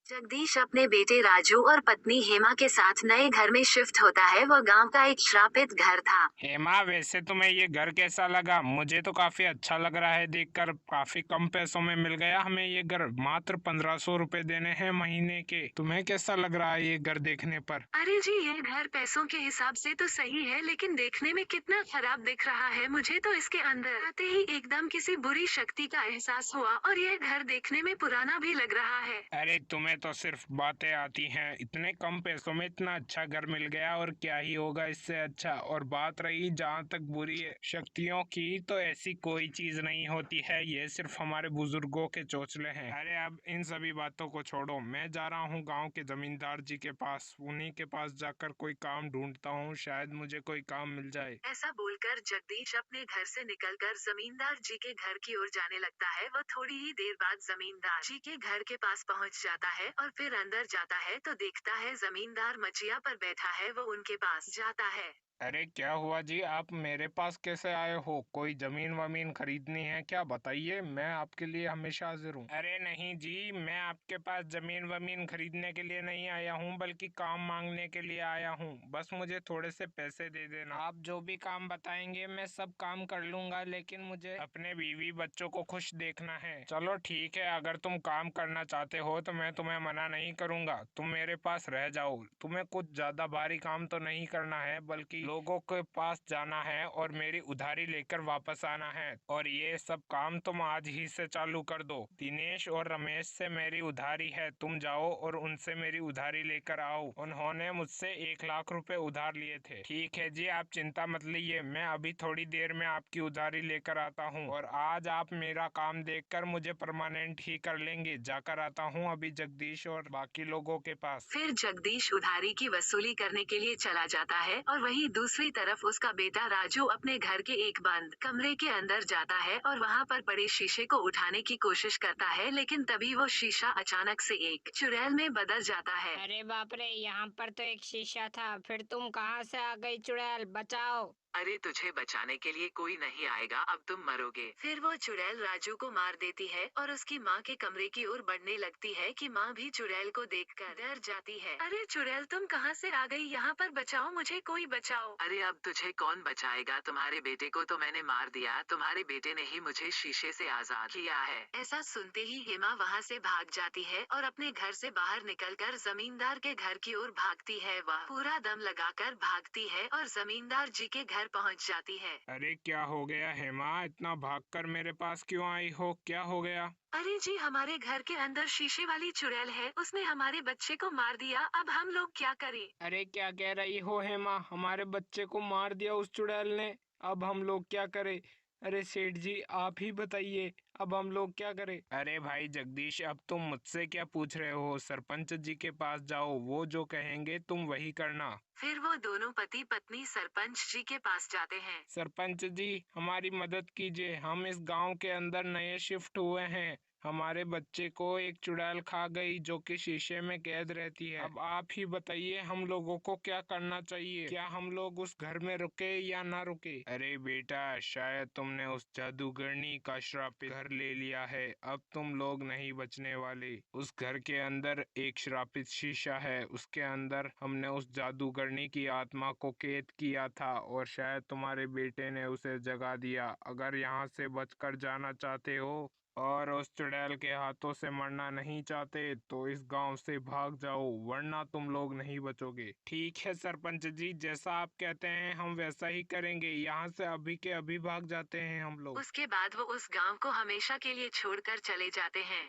जगदीश अपने बेटे राजू और पत्नी हेमा के साथ नए घर में शिफ्ट होता है। वह गांव का एक श्रापित घर था। हेमा, वैसे तुम्हें ये घर कैसा लगा? मुझे तो काफी अच्छा लग रहा है देखकर। काफी कम पैसों में मिल गया हमें ये घर। मात्र 1500 रुपए देने हैं महीने के। तुम्हें कैसा लग रहा है ये घर देखने पर? अरे जी, ये घर पैसों के हिसाब से तो सही है, लेकिन देखने में कितना खराब दिख रहा है। मुझे तो इसके अंदर आते ही एकदम किसी बुरी शक्ति का एहसास हुआ, और यह घर देखने में पुराना भी लग रहा है। अरे तुम्हें तो सिर्फ बातें आती हैं। इतने कम पैसों में इतना अच्छा घर मिल गया, और क्या ही होगा इससे अच्छा। और बात रही जहाँ तक बुरी शक्तियों की, तो ऐसी कोई चीज नहीं होती है। ये सिर्फ हमारे बुजुर्गों के चोचले हैं। अरे अब इन सभी बातों को छोड़ो, मैं जा रहा हूँ गाँव के जमींदार जी के पास। उन्हीं के पास जाकर कोई काम ढूंढता हूँ, शायद मुझे कोई काम मिल जाए। ऐसा बोलकर जगदीश अपने घर से निकलकर जमींदार जी के घर की ओर जाने लगता है। वह थोड़ी ही देर बाद जमींदार जी के घर के पास पहुंच जाता है और फिर अंदर जाता है तो देखता है जमींदार मचिया पर बैठा है। वो उनके पास जाता है। अरे क्या हुआ जी, आप मेरे पास कैसे आए हो? कोई जमीन वमीन खरीदनी है क्या? बताइए, मैं आपके लिए हमेशा हाजिर हूँ। अरे नहीं जी, मैं आपके पास जमीन वमीन खरीदने के लिए नहीं आया हूँ, बल्कि काम मांगने के लिए आया हूँ। बस मुझे थोड़े से पैसे दे देना। आप जो भी काम बताएंगे मैं सब काम कर लूंगा, लेकिन मुझे अपने बीवी बच्चों को खुश देखना है। चलो ठीक है, अगर तुम काम करना चाहते हो तो मैं तुम्हें मना नहीं करूंगा। तुम मेरे पास रह जाओ। तुम्हें कुछ ज्यादा भारी काम तो नहीं करना है, बल्कि लोगों के पास जाना है और मेरी उधारी लेकर वापस आना है। और ये सब काम तुम आज ही से चालू कर दो। दिनेश और रमेश से मेरी उधारी है, तुम जाओ और उनसे मेरी उधारी लेकर आओ। उन्होंने मुझसे 1 लाख रुपए उधार लिए थे। ठीक है जी, आप चिंता मत लीजिए, मैं अभी थोड़ी देर में आपकी उधारी लेकर आता हूँ। और आज आप मेरा काम देखकर मुझे परमानेंट ही कर लेंगे। जाकर आता हूँ अभी जगदीश और बाकी लोगों के पास। फिर जगदीश उधारी की वसूली करने के लिए चला जाता है, और वहीं दूसरी तरफ उसका बेटा राजू अपने घर के एक बंद कमरे के अंदर जाता है और वहां पर पड़े शीशे को उठाने की कोशिश करता है, लेकिन तभी वो शीशा अचानक से एक चुड़ैल में बदल जाता है। अरे बाप रे, यहाँ पर तो एक शीशा था। फिर तुम कहाँ से आ गई चुड़ैल? बचाओ। अरे तुझे बचाने के लिए कोई नहीं आएगा, अब तुम मरोगे। फिर वो चुड़ैल राजू को मार देती है और उसकी माँ के कमरे की ओर बढ़ने लगती है कि माँ भी चुड़ैल को देखकर डर जाती है। अरे चुड़ैल, तुम कहाँ से आ गई? यहाँ पर बचाओ, मुझे कोई बचाओ। अरे अब तुझे कौन बचाएगा? तुम्हारे बेटे को तो मैंने मार दिया। तुम्हारे बेटे ने ही मुझे शीशे से आजाद किया है। ऐसा सुनते ही हेमा वहाँ से भाग जाती है और अपने घर से बाहर निकलकर जमींदार के घर की ओर भागती है। वह पूरा दम लगाकर भागती है और जमींदार जी के घर पहुँच जाती है। अरे क्या हो गया हेमा, इतना भागकर मेरे पास क्यों आई हो? क्या हो गया? अरे जी, हमारे घर के अंदर शीशे वाली चुड़ैल है, उसने हमारे बच्चे को मार दिया। अब हम लोग क्या करें? अरे क्या कह रही हो हेमा, हमारे बच्चे को मार दिया उस चुड़ैल ने? अब हम लोग क्या करें? अरे सेठ जी, आप ही बताइए, अब हम लोग क्या करें? अरे भाई जगदीश, अब तुम मुझसे क्या पूछ रहे हो? सरपंच जी के पास जाओ, वो जो कहेंगे तुम वही करना। फिर वो दोनों पति पत्नी सरपंच जी के पास जाते हैं। सरपंच जी, हमारी मदद कीजिए। हम इस गांव के अंदर नए शिफ्ट हुए हैं। हमारे बच्चे को एक चुड़ैल खा गई, जो कि शीशे में कैद रहती है। अब आप ही बताइए, हम लोगों को क्या करना चाहिए? क्या हम लोग उस घर में रुके या ना रुके? अरे बेटा, शायद तुमने उस जादूगरनी का श्रापित घर ले लिया है। अब तुम लोग नहीं बचने वाले। उस घर के अंदर एक श्रापित शीशा है, उसके अंदर हमने उस जादूगरनी की आत्मा को कैद किया था, और शायद तुम्हारे बेटे ने उसे जगा दिया। अगर यहाँ से बचकर जाना चाहते हो और उस चुड़ैल के हाथों से मरना नहीं चाहते, तो इस गांव से भाग जाओ, वरना तुम लोग नहीं बचोगे। ठीक है सरपंच जी, जैसा आप कहते हैं हम वैसा ही करेंगे। यहाँ से अभी के अभी भाग जाते हैं हम लोग। उसके बाद वो उस गांव को हमेशा के लिए छोड़कर चले जाते हैं।